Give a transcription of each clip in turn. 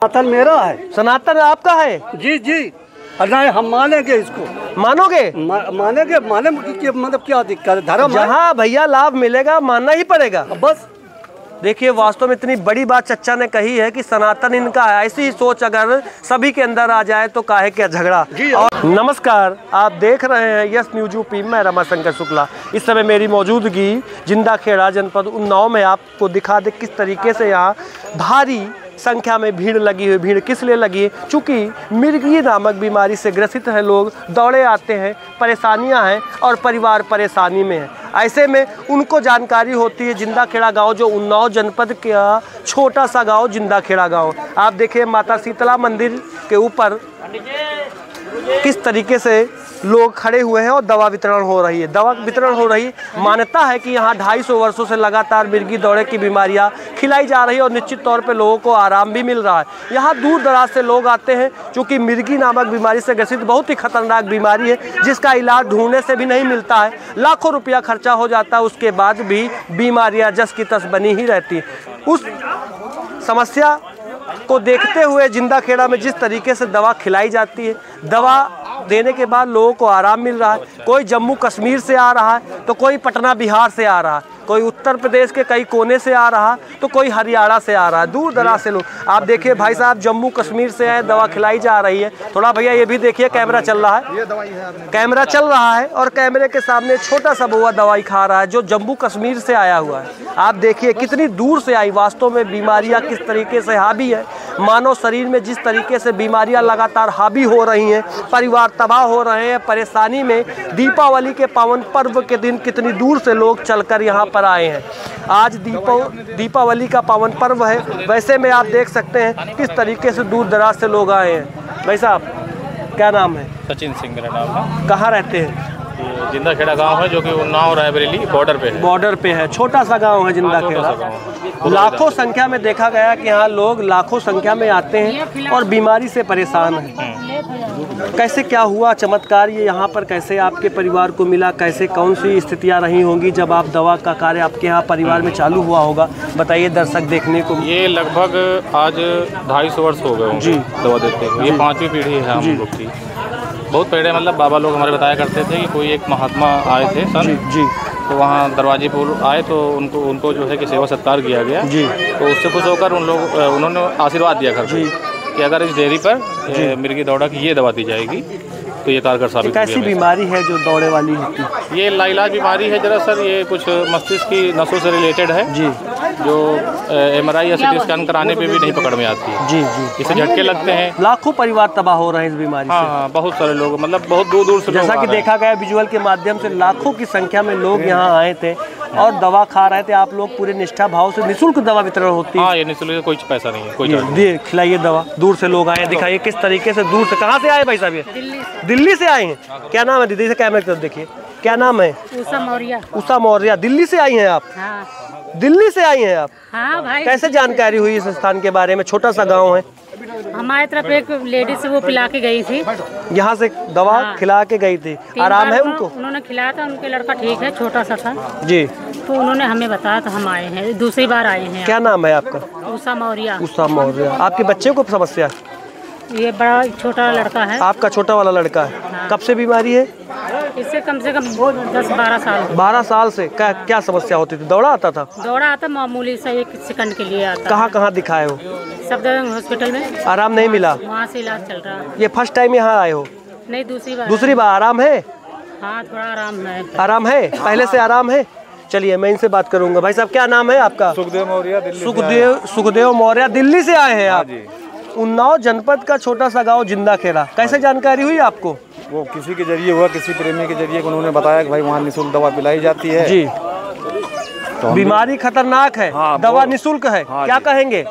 सनातन मेरा है। सनातन आपका है? जी जी। नहीं, हम मानेंगे इसको। मानोगे? मानेंगे। माने मतलब क्या दिक्कत है? धर्म जहाँ भैया लाभ मिलेगा मानना ही पड़ेगा। बस देखिए, वास्तव में इतनी बड़ी बात चच्चा ने कही है कि सनातन इनका है। ऐसी ही सोच अगर सभी के अंदर आ जाए तो काहे क्या झगड़ा। और नमस्कार, आप देख रहे हैं यस न्यूज यूपी। मैं रमाशंकर शुक्ला। इस समय मेरी मौजूदगी जिंदाखेड़ा जनपद उन्नाव में आपको दिखा दे किस तरीके से यहाँ भारी संख्या में भीड़ लगी हुई। भीड़ किस लिए लगी है? चूँकि मिर्गी नामक बीमारी से ग्रसित है लोग, दौड़े आते हैं, परेशानियां हैं और परिवार परेशानी में है। ऐसे में उनको जानकारी होती है। जिंदाखेड़ा गांव जो उन्नाव जनपद का छोटा सा गांव जिंदाखेड़ा गांव। आप देखिए माता शीतला मंदिर के ऊपर किस तरीके से लोग खड़े हुए हैं और दवा वितरण हो रही है। दवा वितरण हो रही। मान्यता है कि यहाँ 250 वर्षों से लगातार मिर्गी दौरे की बीमारियाँ खिलाई जा रही है और निश्चित तौर पे लोगों को आराम भी मिल रहा है। यहाँ दूर दराज से लोग आते हैं क्योंकि मिर्गी नामक बीमारी से ग्रसित बहुत ही खतरनाक बीमारी है जिसका इलाज ढूंढने से भी नहीं मिलता है। लाखों रुपया खर्चा हो जाता है, उसके बाद भी बीमारियाँ जस की तस बनी ही रहती। उस समस्या को देखते हुए जिंदाखेड़ा में जिस तरीके से दवा खिलाई जाती है, दवा देने के बाद लोगों को आराम मिल रहा है। कोई जम्मू कश्मीर से आ रहा है तो कोई पटना बिहार से आ रहा है, कोई उत्तर प्रदेश के कई कोने से आ रहा है तो कोई हरियाणा से आ रहा है, दूर दराज से लोग। आप देखिए भाई साहब जम्मू कश्मीर से आए, दवा खिलाई जा रही है। थोड़ा भैया ये भी देखिए, कैमरा चल रहा है, कैमरा चल रहा है और कैमरे के सामने छोटा सा बउआ दवाई खा रहा है जो जम्मू कश्मीर से आया हुआ है। आप देखिए कितनी दूर से आई। वास्तव में बीमारियाँ किस तरीके से हावी है मानव शरीर में, जिस तरीके से बीमारियां लगातार हावी हो रही हैं, परिवार तबाह हो रहे हैं, परेशानी में। दीपावली के पावन पर्व के दिन कितनी दूर से लोग चलकर यहाँ पर आए हैं। आज दीपावली का पावन पर्व है, वैसे में आप देख सकते हैं किस तरीके से दूर दराज से लोग आए हैं। भाई साहब क्या नाम है? सचिन सिंह मेरा नाम है। कहाँ रहते हैं? जिंदाखेड़ा गांव है जो कि उन्नाव रायबरेली बॉर्डर पे है। बॉर्डर पे है, छोटा सा गांव है जिंदाखेड़ा। लाखों संख्या में देखा गया कि यहाँ लोग लाखों संख्या में आते हैं और बीमारी से परेशान हैं। कैसे क्या हुआ चमत्कार ये यहाँ पर, कैसे आपके परिवार को मिला, कैसे कौन सी स्थितियाँ रही होंगी जब आप दवा का कार्य आपके यहाँ परिवार में चालू हुआ होगा, बताइए दर्शक देखने को। ये लगभग आज 250 वर्ष हो गए जी दवा देते हैं। ये 5वीं पीढ़ी है हम लोग की। बहुत पहले मतलब बाबा लोग हमारे बताया करते थे कि कोई एक महात्मा आए थे संत जी, तो वहाँ दरवाजे पर आए तो उनको जो है कि सेवा सत्कार किया गया जी। तो उससे खुश होकर उन्होंने आशीर्वाद दिया घर पे कि अगर इस डेयरी पर मिर्गी दौड़ा की ये दवा दी जाएगी तो ये कारगर साबित होगी। कैसी बीमारी है जो दौड़े वाली होती? ये लाइलाज बीमारी है दरअसल। ये कुछ मस्तिष्क की नसों से रिलेटेड है जी, जो MRI या CT स्कैन कराने पे भी नहीं पकड़ में आती है जी जी। इसे झटके लगते हैं। लाखों परिवार तबाह हो रहे हैं इस बीमारी से। हाँ, बहुत सारे लोग, मतलब बहुत दूर दूर से। जैसा कि देखा गया विजुअल के माध्यम से लाखों की संख्या में लोग यहाँ आए थे और दवा खा रहे थे। आप लोग पूरे निष्ठा भाव से निःशुल्क दवा वितरण होती है? हाँ, ये निःशुल्क, कोई पैसा नहीं है, कोई दिए खिलाइए दवा। दूर से लोग आए, दिखाइए किस तरीके से दूर से। कहाँ से आए भाई साहब? ये दिल्ली से आए हैं। क्या नाम है दीदी? से कैमरे की तरफ देखिए, क्या नाम है? उषा मौर्य। उषा मौर्य, दिल्ली से आई हैं आप? हाँ। दिल्ली से आई हैं आप? हाँ भाई। कैसे जानकारी हुई इस स्थान के बारे में? छोटा सा गांव है। हमारे तरफ एक लेडीज वो पिला के गई थी, यहाँ से दवा खिला के गई थी। आराम है उनको? उन्होंने खिलाया था, उनके लड़का ठीक है, छोटा सा था जी। तो उन्होंने हमें बताया तो हम आए हैं, दूसरी बार आए हैं। क्या नाम है आपका? उषा मौर्य। उषा मौर्य। आपके बच्चे को समस्या? ये बड़ा छोटा लड़का है। आपका छोटा वाला लड़का है? हाँ। कब से बीमारी है? इससे कम से कम 10-12 साल। 12 साल से? क्या समस्या होती थी? दौड़ा आता था? दौड़ा आता मामूली सा, 1 सेकंड के लिए आता। कहाँ दिखाए हो? सफदरजंग हॉस्पिटल में। आराम नहीं मिला? वहाँ से इलाज चल रहा है। ये फर्स्ट टाइम यहाँ आए हो? नहीं, दूसरी बार। दूसरी बार? आराम है? हाँ, थोड़ा आराम है। आराम है? पहले से आराम है? चलिए मैं इनसे बात करूंगा। भाई साहब क्या नाम है आपका? सुखदेव मौर्य। सुखदेव मौर्य, दिल्ली से आए हैं आप? उन्नाव जनपद का छोटा सा गांव जिंदाखेड़ा। कैसे जानकारी हुई आपको? वो किसी के जरिए हुआ, किसी प्रेमी के जरिए उन्होंने बताया कि भाई वहाँ निःशुल्क दवा पिलाई जाती है जी। तो बीमारी खतरनाक है। हाँ, दवा निःशुल्क है। हाँ, क्या कहेंगे?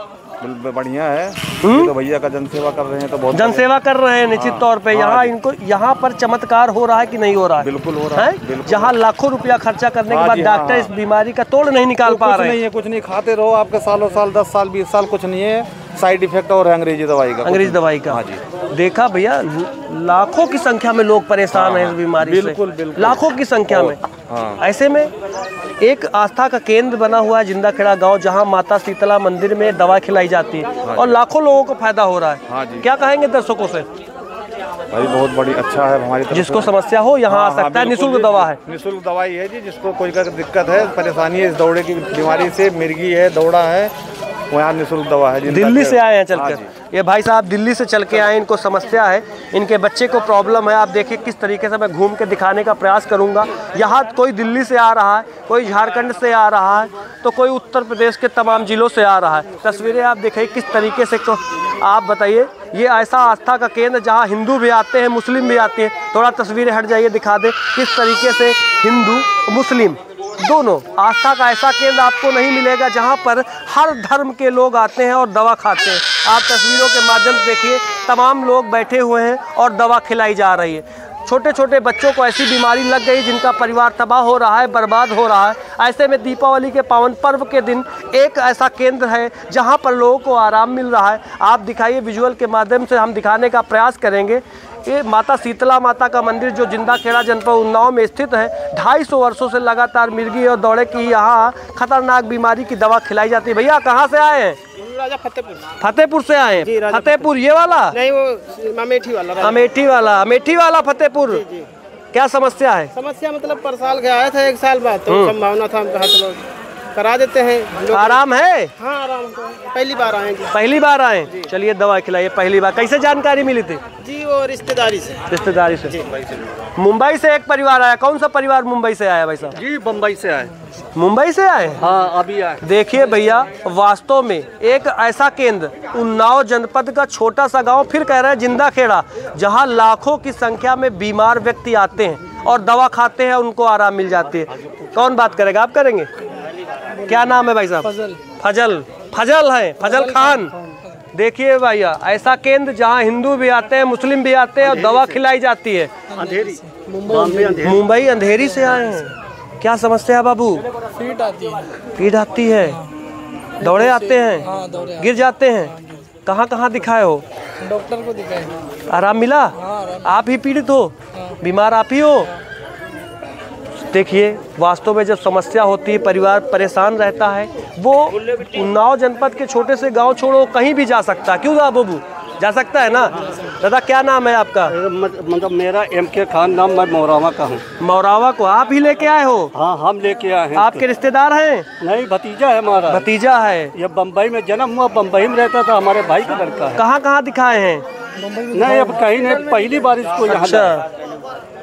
बढ़िया है। तो भैया का जनसेवा कर रहे हैं, तो बहुत जनसेवा कर रहे हैं निश्चित तौर पे। यहाँ पर चमत्कार हो रहा है कि नहीं हो रहा है? बिल्कुल हो रहा है। जहाँ लाखों रुपया खर्चा करने के बाद डॉक्टर इस बीमारी का तोड़ नहीं निकाल पा रहे हैं। कुछ नहीं, खाते रहो, आपके सालों साल 10 साल 20 साल कुछ नहीं है। साइड इफेक्ट और अंग्रेजी दवाई का। अंग्रेजी दवाई का? हाँ जी। देखा भैया, लाखों की संख्या में लोग परेशान हैं इस बीमारी से। बिल्कुल। लाखों की संख्या में। ऐसे में एक आस्था का केंद्र बना हुआ है जिंदा खेड़ा गांव, जहां माता शीतला मंदिर में दवा खिलाई जाती है और लाखों लोगों को फायदा हो रहा है। हाँ जी। क्या कहेंगे दर्शकों से? भाई बहुत बड़ी अच्छा है हमारी तरफ जिसको से। समस्या हो यहाँ आ हाँ, सकता है, बिल्कुल निःशुल्क दवा है। निःशुल्क दवाई है जी, जिसको कोई का दिक्कत है, परेशानी है इस दौड़े की बीमारी से, मिर्गी है, दौड़ा है, वो यहाँ निःशुल्क दवा है। दिल्ली से आए हैं हाँ चलकर। जी। ये भाई साहब दिल्ली से चल के आए, इनको समस्या है, इनके बच्चे को प्रॉब्लम है। आप देखिए किस तरीके से मैं घूम के दिखाने का प्रयास करूंगा। यहाँ कोई दिल्ली से आ रहा है, कोई झारखंड से आ रहा है, तो कोई उत्तर प्रदेश के तमाम जिलों से आ रहा है। तस्वीरें आप देखिए किस तरीके से। आप बताइए, ये ऐसा आस्था का केंद्र जहाँ हिंदू भी आते हैं, मुस्लिम भी आते हैं। थोड़ा तस्वीरें हट जाइए, दिखा दे किस तरीके से हिंदू मुस्लिम दोनों आस्था का ऐसा केंद्र आपको नहीं मिलेगा जहां पर हर धर्म के लोग आते हैं और दवा खाते हैं। आप तस्वीरों के माध्यम से देखिए, तमाम लोग बैठे हुए हैं और दवा खिलाई जा रही है। छोटे छोटे बच्चों को ऐसी बीमारी लग गई जिनका परिवार तबाह हो रहा है, बर्बाद हो रहा है। ऐसे में दीपावली के पावन पर्व के दिन एक ऐसा केंद्र है जहां पर लोगों को आराम मिल रहा है। आप दिखाइए, विजुअल के माध्यम से हम दिखाने का प्रयास करेंगे। ये माता शीतला माता का मंदिर जो जिंदा खेड़ा जनपद उन्नाव में स्थित है, 250 वर्षों से लगातार मिर्गी और दौड़े की यहाँ खतरनाक बीमारी की दवा खिलाई जाती है। भैया कहाँ से आए हैं? राजा फतेहपुर। फतेहपुर से आए हैं? फतेहपुर ये वाला नहीं, वो अमेठी वाला। अमेठी वाला फतेहपुर। क्या समस्या है? समस्या मतलब पर साल के आए थे, 1 साल बाद, तो संभावना था, हम कहा चलो करा देते हैं। आराम है? हाँ आराम तो पहली बार आए जी। पहली बार आए? चलिए दवा खिलाइए। पहली बार कैसे जानकारी मिली थी? जी वो रिश्तेदारी से। रिश्तेदारी से। मुंबई से एक परिवार आया। कौन सा परिवार मुंबई से आया भाई साहब? जी बम्बई से आए। मुंबई से आए? हाँ अभी आए। देखिए भैया, वास्तव में एक ऐसा केंद्र उन्नाव जनपद का छोटा सा गांव, फिर कह रहे हैं जिंदा खेड़ा, जहां लाखों की संख्या में बीमार व्यक्ति आते हैं और दवा खाते हैं, उनको आराम मिल जाती है। कौन बात करेगा? आप करेंगे? क्या नाम है भाई साहब? फजल है, फजल खान। देखिए भैया, ऐसा केंद्र जहां हिंदू भी आते हैं, मुस्लिम भी आते हैं और दवा खिलाई जाती है। मुंबई अंधेरी से आए हैं। क्या समस्या है बाबू? पीठ आती है, दौड़े आते हैं, गिर जाते हैं। कहाँ दिखाए हो? डॉक्टर को दिखाए। आराम मिला? आप ही पीड़ित हो? बीमार आप ही हो? देखिए, वास्तव में जब समस्या होती है, परिवार परेशान रहता है, वो उन्नाव जनपद के छोटे से गांव छोड़ो कहीं भी जा सकता है। क्यों ना बाबू? जा सकता है ना। दादा क्या नाम है आपका? मतलब मेरा MK खान नाम, मैं मौरावा का हूँ। मौरावा को आप ही लेके आए हो? हाँ हम लेके आए हैं। आपके रिश्तेदार हैं? नहीं, भतीजा है हमारा। भतीजा है। ये बम्बई में जन्म हुआ, बम्बई में रहता था, हमारे भाई का लड़का है। कहाँ दिखाए हैं? नहीं अब कहीं नहीं, पहली बार इसको यहाँ। अच्छा,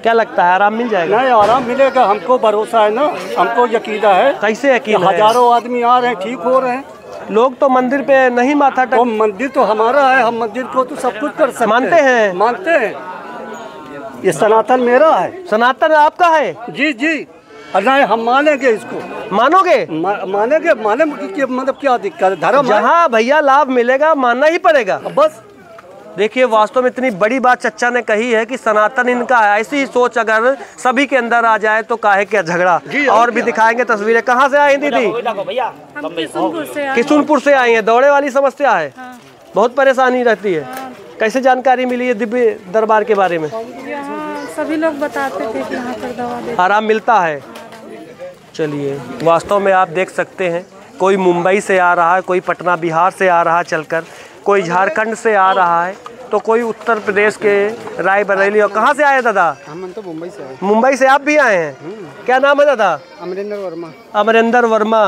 क्या लगता है आराम मिल जाएगा? नहीं आराम मिलेगा, हमको भरोसा है ना, हमको यकीन है। कैसे यकीन है? हजारों आदमी आ रहे हैं, ठीक हो रहे हैं। लोग तो मंदिर पे नहीं माथा तो मंदिर तो हमारा है, हम मंदिर को तो सब कुछ कर सकते हैं। मानते हैं। ये सनातन मेरा है। सनातन आपका है? जी। नहीं हम मानेंगे इसको। मानोगे? मानेंगे। मतलब क्या दिक्कत है? धर्म जहाँ भैया लाभ मिलेगा मानना ही पड़ेगा बस। देखिए, वास्तव में इतनी बड़ी बात चच्चा ने कही है कि सनातन इनका है। ऐसी ही सोच अगर सभी के अंदर आ जाए तो काहे क्या झगड़ा। और भी दिखाएंगे तस्वीरें। कहाँ से आई दीदी? किशुनपुर से आई हैं। दौड़े वाली समस्या है? बहुत परेशानी रहती है। कैसे जानकारी मिली है दिव्य दरबार के बारे में? सभी लोग बताते थे कि यहाँ पर दवा देते, आराम मिलता है। चलिए, वास्तव में आप देख सकते हैं, कोई मुंबई से आ रहा है, कोई पटना बिहार से आ रहा है चलकर, कोई झारखंड से आ रहा है, तो कोई उत्तर प्रदेश के रायबरेली। और कहाँ से आए दादा? हम तो मुंबई से आए। मुंबई से आप भी आए हैं? क्या नाम है दादा? अमरेंद्र वर्मा।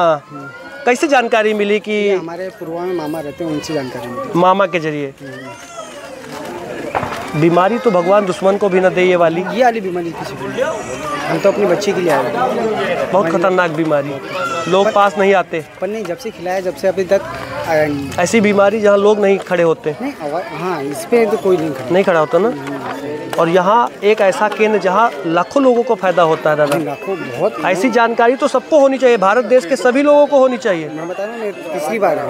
कैसे जानकारी मिली कि? हमारे पूर्वा में मामा रहते हैं, उनसे जानकारी मिली। मामा के जरिए। बीमारी तो भगवान दुश्मन को भी न दे ये वाली बीमारी किसी को। हम तो अपनी बच्ची के लिए आए। बहुत खतरनाक बीमारी, लोग पास नहीं आते। पर नहीं, जब से खिलाया, जब से अभी तक आया नहीं। ऐसी बीमारी जहाँ लोग नहीं खड़े होते। हाँ, इस पे तो कोई नहीं खड़ा होता ना। और यहाँ एक ऐसा केंद्र जहाँ लाखों लोगों को फायदा होता है दादा। लाखों, बहुत। ऐसी जानकारी तो सबको होनी चाहिए, भारत देश के सभी लोगों को होनी चाहिए। मैं बता रहा हूँ, तीसरी बार है,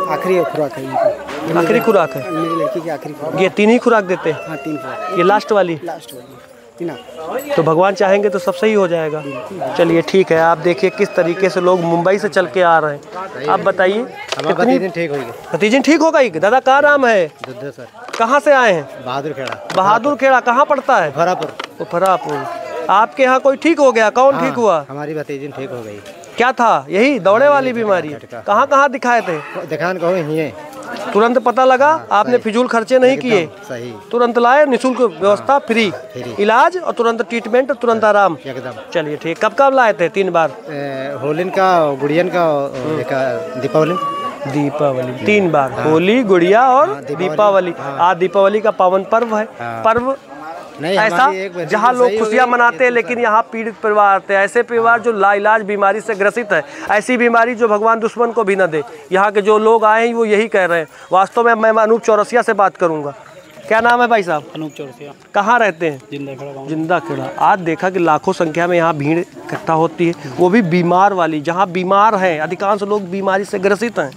आखिरी खुराक है। आखिरी खुराक है मेरी लड़की की, आखिरी खुराक। ये 3 ही खुराक देते हैं? हाँ 3 खुराक। ये लास्ट वाली? तो भगवान चाहेंगे तो सब सही हो जाएगा। चलिए ठीक है। आप देखिए किस तरीके से लोग मुंबई से चल के आ रहे हैं। आप बताइए, भतीजी ठीक हो गई? दादा का नाम है? सर। कहाँ से आए हैं? बहादुर खेड़ा। कहाँ पड़ता है? फरापुर। आपके यहाँ कोई ठीक हो गया? कौन ठीक हुआ? हमारी भतीजी ठीक हो गई। क्या था? यही दौड़े वाली बीमारी? कहाँ कहाँ दिखाए थे? दिखान कहो ही तुरंत पता लगा? आपने फिजूल खर्चे नहीं किए, सही, तुरंत लाए, निःशुल्क व्यवस्था, फ्री इलाज और तुरंत ट्रीटमेंट, तुरंत आराम एकदम। चलिए ठीक। कब कब लाए थे? 3 बार। होलिन का, गुड़ियन का, दीपावली। 3 बार, होली, गुड़िया और दीपावली। आज दीपावली का पावन पर्व है। पर्व नहीं, ऐसा जहाँ लोग खुशियाँ मनाते हैं, लेकिन यहाँ पीड़ित परिवार आते हैं, ऐसे परिवार जो लाइलाज बीमारी से ग्रसित है, ऐसी बीमारी जो भगवान दुश्मन को भी न दे। यहाँ के जो लोग आए हैं वो यही कह रहे हैं। वास्तव में मैं अनूप चौरसिया से बात करूँगा। क्या नाम है भाई साहब? अनूप चौरसिया। कहाँ रहते हैं? जिंदा खेड़ा। आज देखा कि लाखों संख्या में यहाँ भीड़ इकट्ठा होती है, वो भी बीमार वाली। जहाँ बीमार हैं, अधिकांश लोग बीमारी से ग्रसित हैं,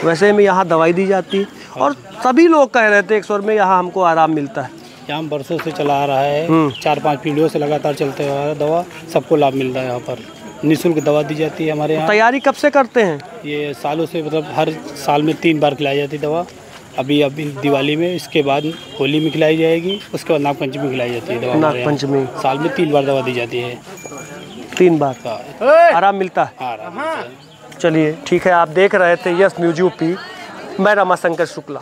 वैसे में यहाँ दवाई दी जाती है और सभी लोग कह रहे थे एक स्वर में यहाँ हमको आराम मिलता है। यहाँ बरसों से चला आ रहा है, 4-5 पीढ़ियों से लगातार चलते हुआ है दवा, सबको लाभ मिल रहा है। यहाँ पर निःशुल्क दवा दी जाती है हमारे यहाँ। तैयारी कब से करते हैं? ये सालों से, मतलब हर साल में 3 बार खिलाई जाती है दवा। अभी दिवाली में, इसके बाद होली में खिलाई जाएगी, उसके बाद नागपंचमी में खिलाई जाती है दवा। नागपंचमी साल में 3 बार दवा दी जाती है। 3 बार आराम मिलता है। चलिए ठीक है। आप देख रहे थे यस न्यूज यूपी, मैं रमाशंकर शुक्ला।